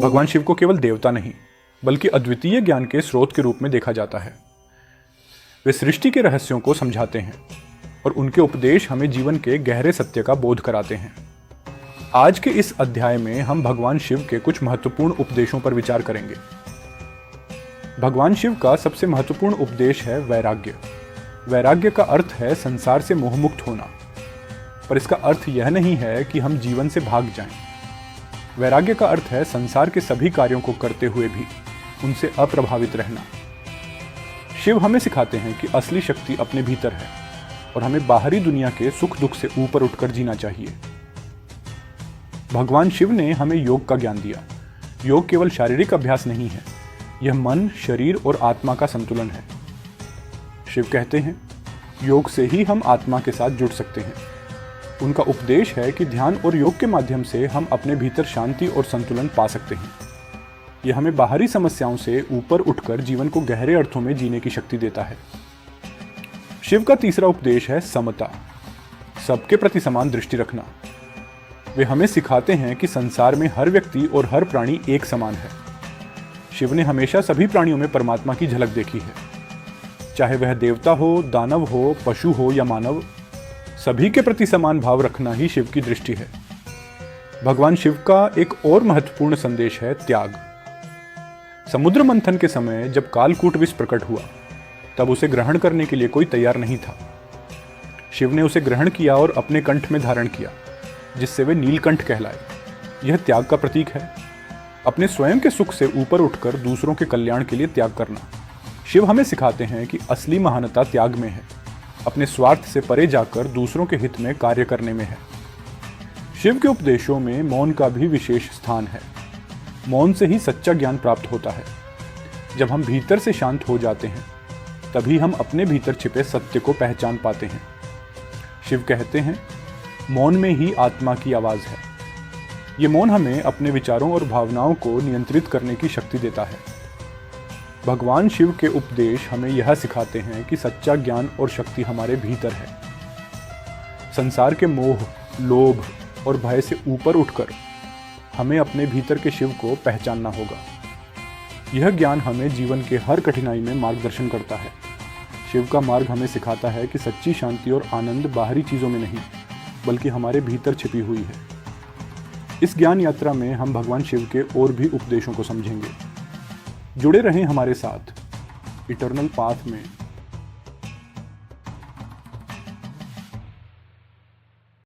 भगवान शिव को केवल देवता नहीं बल्कि अद्वितीय ज्ञान के स्रोत के रूप में देखा जाता है। वे सृष्टि के रहस्यों को समझाते हैं और उनके उपदेश हमें जीवन के गहरे सत्य का बोध कराते हैं। आज के इस अध्याय में हम भगवान शिव के कुछ महत्वपूर्ण उपदेशों पर विचार करेंगे। भगवान शिव का सबसे महत्वपूर्ण उपदेश है वैराग्य। वैराग्य का अर्थ है संसार से मोहमुक्त होना, पर इसका अर्थ यह नहीं है कि हम जीवन से भाग जाएं। वैराग्य का अर्थ है संसार के सभी कार्यों को करते हुए भी उनसे अप्रभावित रहना। शिव हमें सिखाते हैं कि असली शक्ति अपने भीतर है और हमें बाहरी दुनिया के सुख दुख से ऊपर उठकर जीना चाहिए। भगवान शिव ने हमें योग का ज्ञान दिया। योग केवल शारीरिक अभ्यास नहीं है, यह मन, शरीर और आत्मा का संतुलन है। शिव कहते हैं, योग से ही हम आत्मा के साथ जुड़ सकते हैं। उनका उपदेश है कि ध्यान और योग के माध्यम से हम अपने भीतर शांति और संतुलन पा सकते हैं। यह हमें बाहरी समस्याओं से ऊपर उठकर जीवन को गहरे अर्थों में जीने की शक्ति देता है। शिव का तीसरा उपदेश है समता, सबके प्रति समान दृष्टि रखना। वे हमें सिखाते हैं कि संसार में हर व्यक्ति और हर प्राणी एक समान है। शिव ने हमेशा सभी प्राणियों में परमात्मा की झलक देखी है, चाहे वह देवता हो, दानव हो, पशु हो या मानव। सभी के प्रति समान भाव रखना ही शिव की दृष्टि है। भगवान शिव का एक और महत्वपूर्ण संदेश है त्याग। समुद्र मंथन के समय जब कालकूट विष प्रकट हुआ, तब उसे ग्रहण करने के लिए कोई तैयार नहीं था। शिव ने उसे ग्रहण किया और अपने कंठ में धारण किया, जिससे वे नीलकंठ कहलाए। यह त्याग का प्रतीक है, अपने स्वयं के सुख से ऊपर उठकर दूसरों के कल्याण के लिए त्याग करना। शिव हमें सिखाते हैं कि असली महानता त्याग में है, अपने स्वार्थ से परे जाकर दूसरों के हित में कार्य करने में है। शिव के उपदेशों में मौन का भी विशेष स्थान है। मौन से ही सच्चा ज्ञान प्राप्त होता है। जब हम भीतर से शांत हो जाते हैं, तभी हम अपने भीतर छिपे सत्य को पहचान पाते हैं। शिव कहते हैं, मौन में ही आत्मा की आवाज़ है। ये मौन हमें अपने विचारों और भावनाओं को नियंत्रित करने की शक्ति देता है। भगवान शिव के उपदेश हमें यह सिखाते हैं कि सच्चा ज्ञान और शक्ति हमारे भीतर है। संसार के मोह, लोभ और भय से ऊपर उठकर हमें अपने भीतर के शिव को पहचानना होगा। यह ज्ञान हमें जीवन के हर कठिनाई में मार्गदर्शन करता है। शिव का मार्ग हमें सिखाता है कि सच्ची शांति और आनंद बाहरी चीज़ों में नहीं, बल्कि हमारे भीतर छिपी हुई है। इस ज्ञान यात्रा में हम भगवान शिव के और भी उपदेशों को समझेंगे। जुड़े रहें हमारे साथ इटर्नल पाथ में।